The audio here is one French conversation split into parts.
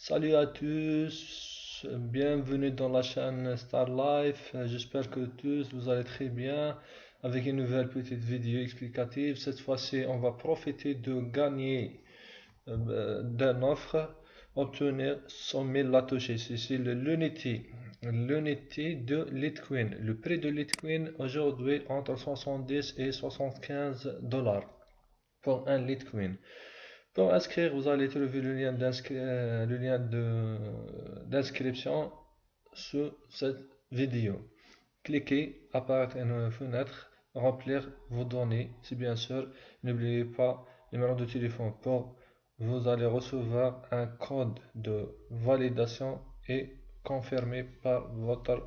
Salut à tous, bienvenue dans la chaîne Star Life. J'espère que tous vous allez très bien avec une nouvelle petite vidéo explicative. Cette fois-ci, on va profiter de gagner d'une offre, obtenir 100 000 Satoshi. C'est l'unité de Litecoin. Le prix de Litecoin aujourd'hui entre 70 et 75 dollars pour un Litecoin. Pour inscrire, vous allez trouver le lien d'inscription sous cette vidéo. Cliquez, apparaît une fenêtre, remplir vos données. Si bien sûr, n'oubliez pas le numéro de téléphone pour vous allez recevoir un code de validation et confirmé par votre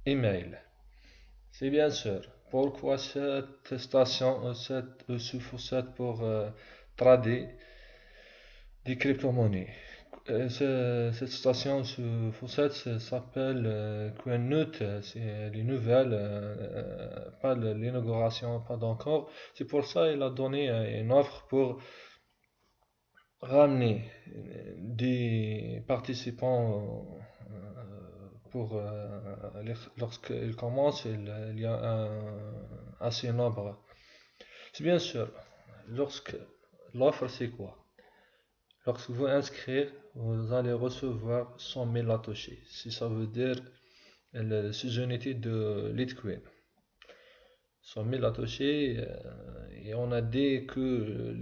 email. C'est bien sûr. Pourquoi cette station, ce fossette pour trader des crypto-monnaies? Cette station, ce fossette s'appelle CoinNote, c'est les nouvelles, pas l'inauguration, pas d'encore. C'est pour ça qu'il a donné une offre pour ramener des participants pour lorsqu'il commence, il y a un assez nombre. C'est bien sûr, lorsque l'offre c'est quoi? Lorsque vous inscrivez, vous allez recevoir 100 000 Satoshi. Si ça veut dire la unité de Litecoin. 100 000 Satoshi, et on a dit que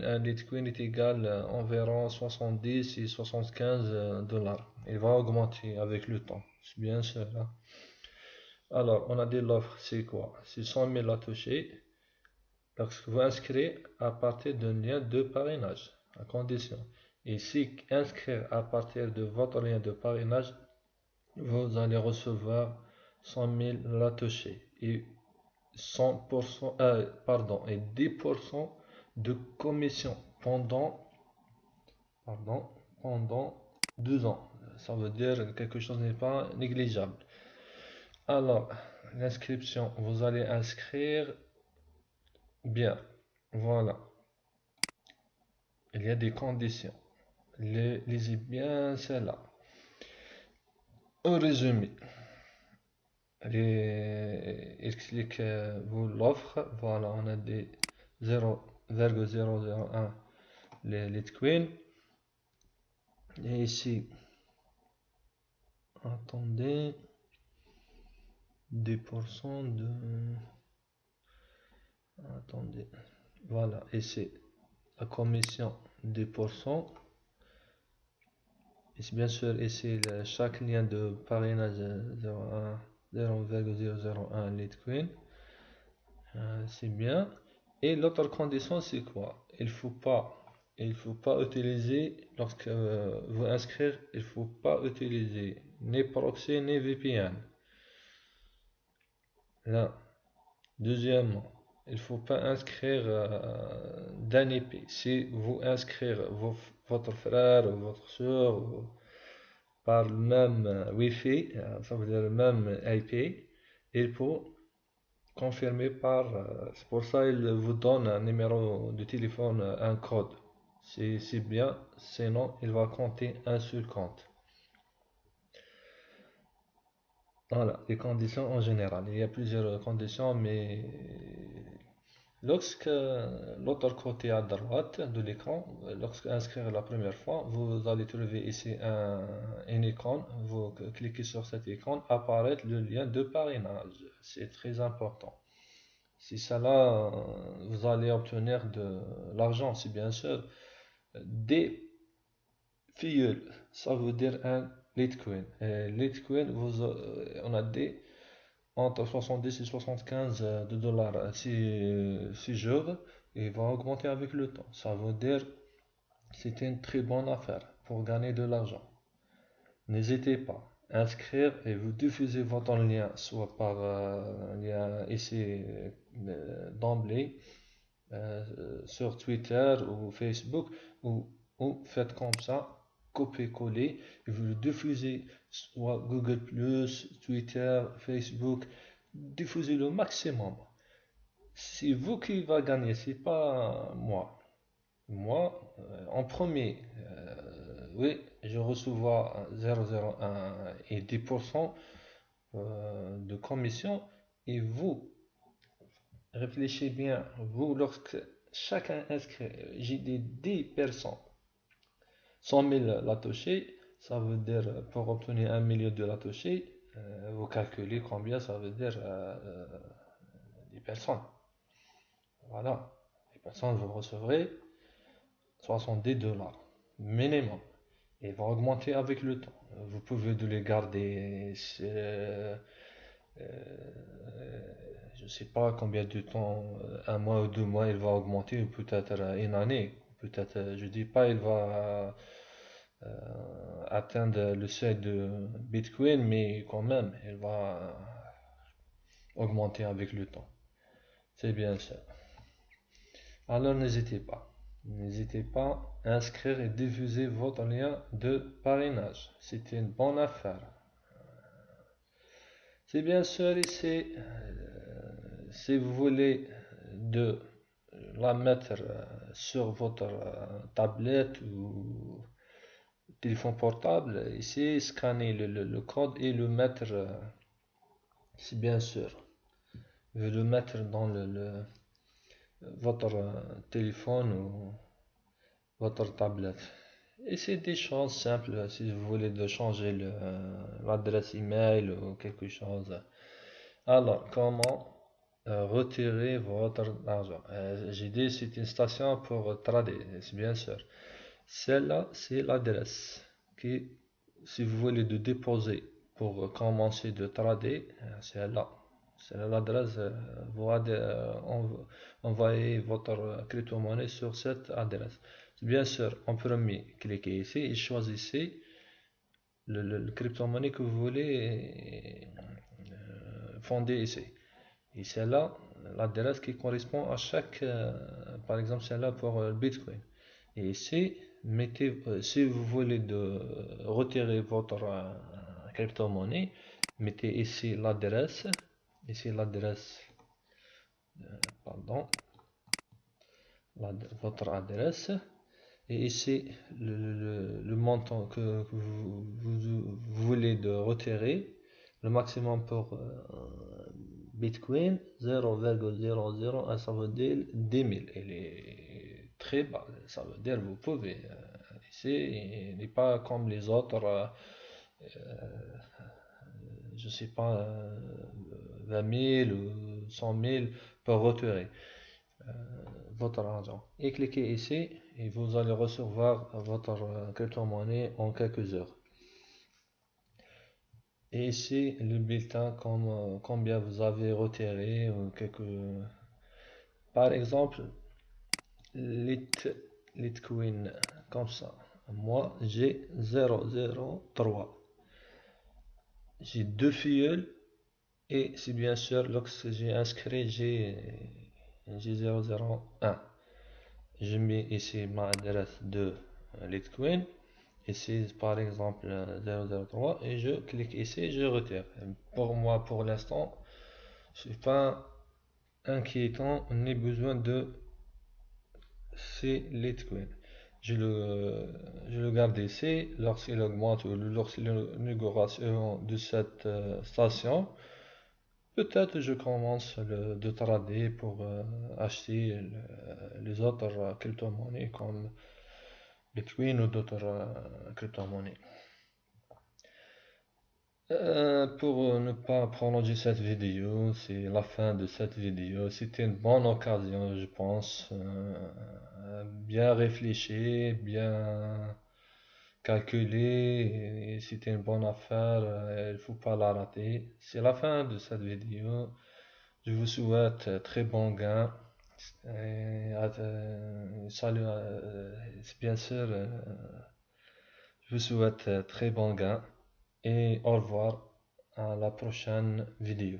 un Litecoin est égal à environ 70 et 75 dollars. Il va augmenter avec le temps. C'est bien sûr, hein. Alors, on a dit l'offre, c'est quoi? C'est 100 000 Satoshi. Lorsque vous inscrivez à partir d'un lien de parrainage, à condition. Et si inscrire à partir de votre lien de parrainage, vous allez recevoir 100 000 Satoshi et 100%, et 10% de commission pardon, pendant 2 ans. Ça veut dire que quelque chose n'est pas négligeable. Alors, l'inscription, vous allez inscrire bien. Voilà. Il y a des conditions. Lisez bien celle-là. En résumé, expliquez-vous l'offre. Voilà, on a des 0,001 les Litecoin. Et ici, attendez, 10% de... Attendez, voilà, ici, la commission 10%. Et bien sûr, ici, chaque lien de parrainage 0,001 Litecoin. C'est bien. Et l'autre condition, c'est quoi? Il faut pas utiliser, lorsque vous inscrire, il faut pas utiliser ni proxy ni VPN. Là. Deuxièmement, il faut pas inscrire d'un IP. Si vous inscrire votre frère ou votre soeur par le même Wi-Fi, ça veut dire le même IP, il faut confirmer par. C'est pour ça il vous donne un numéro de téléphone, un code. C'est bien, sinon il va compter un seul compte. Voilà, les conditions en général. Il y a plusieurs conditions, mais lorsque l'autre côté à droite de l'écran, lorsque inscrire la première fois, vous allez trouver ici une icône. Vous cliquez sur cette icône, apparaît le lien de parrainage. C'est très important. Si cela, vous allez obtenir de l'argent, c'est bien sûr des filleuls. Ça veut dire un Litecoin. Et Litecoin, on a des entre 70 et 75 de dollars si jours, et il va augmenter avec le temps. Ça veut dire que c'est une très bonne affaire pour gagner de l'argent. N'hésitez pas à inscrire et vous diffusez votre lien, soit par lien ici d'emblée, sur Twitter ou Facebook, ou faites comme ça, copier-coller, et vous le diffusez soit Google+, Twitter, Facebook, diffusez le maximum. C'est vous qui va gagner, c'est pas moi. Moi, en premier, oui, je reçois 0,01 et 10% de commission. Et vous, réfléchissez bien, vous, lorsque chacun inscrit, j'ai des 10 personnes, 100 000 la toucher, ça veut dire pour obtenir 1 million de la toucher, vous calculez combien ça veut dire 10 personnes. Voilà, les personnes, vous recevrez 70 $ minimum. Et va augmenter avec le temps. Vous pouvez de les garder, je ne sais pas combien de temps, un mois ou 2 mois, il va augmenter, ou peut-être une année. Peut-être, je dis pas, il va atteindre le seuil de Bitcoin, mais quand même, il va augmenter avec le temps. C'est bien ça. Alors n'hésitez pas à inscrire et diffuser votre lien de parrainage. C'est une bonne affaire. C'est bien sûr ici, si vous voulez de la mettre sur votre tablette ou téléphone portable, ici, scanner le code et le mettre, c'est bien sûr, le mettre dans votre téléphone ou votre tablette. Et c'est des choses simples si vous voulez de changer l'adresse email ou quelque chose. Alors, comment retirer votre argent? J'ai dit c'est une station pour trader, c'est bien sûr. Celle-là, c'est l'adresse qui, si vous voulez de déposer pour commencer de trader, c'est là. C'est l'adresse, vous envoyez votre crypto-monnaie sur cette adresse. Bien sûr, en premier, cliquez ici et choisissez le crypto-monnaie que vous voulez fonder ici. Et c'est là l'adresse qui correspond à chaque, par exemple, celle-là pour le Bitcoin. Et ici, mettez, si vous voulez de retirer votre crypto-monnaie, mettez ici l'adresse, pardon, votre adresse, et ici le montant que vous voulez de retirer, le maximum pour Bitcoin 0,001, ça veut dire 10 000. Il est très bas, ça veut dire vous pouvez. Ici, il n'est pas comme les autres, je sais pas, 20 000 ou 100 000 pour retirer votre argent. Et cliquez ici et vous allez recevoir votre crypto-monnaie en quelques heures. Et ici, le bulletin, comme, combien vous avez retiré, ou par exemple, Litecoin, comme ça. Moi, j'ai 0,03. J'ai deux filleuls et c'est bien sûr, lorsque j'ai inscrit, j'ai 0,01. Je mets ici ma adresse de Litecoin. Ici, par exemple, 0,03 et je clique ici, je retire. Pour moi, pour l'instant, c'est pas inquiétant, on a besoin de ces Litecoin. Je le garde ici, lorsqu'il augmente ou lorsqu'il y a une négociation de cette station, peut-être je commence de trader pour acheter les autres crypto-monnaies comme Bitcoin ou d'autres crypto-monnaies. Pour ne pas prolonger cette vidéo, c'est la fin de cette vidéo. C'était une bonne occasion, je pense. Bien réfléchi, bien calculé, et c'était une bonne affaire. Il ne faut pas la rater. C'est la fin de cette vidéo. Je vous souhaite très bon gain. Salut, bien sûr, je vous souhaite très bon gain et au revoir à la prochaine vidéo.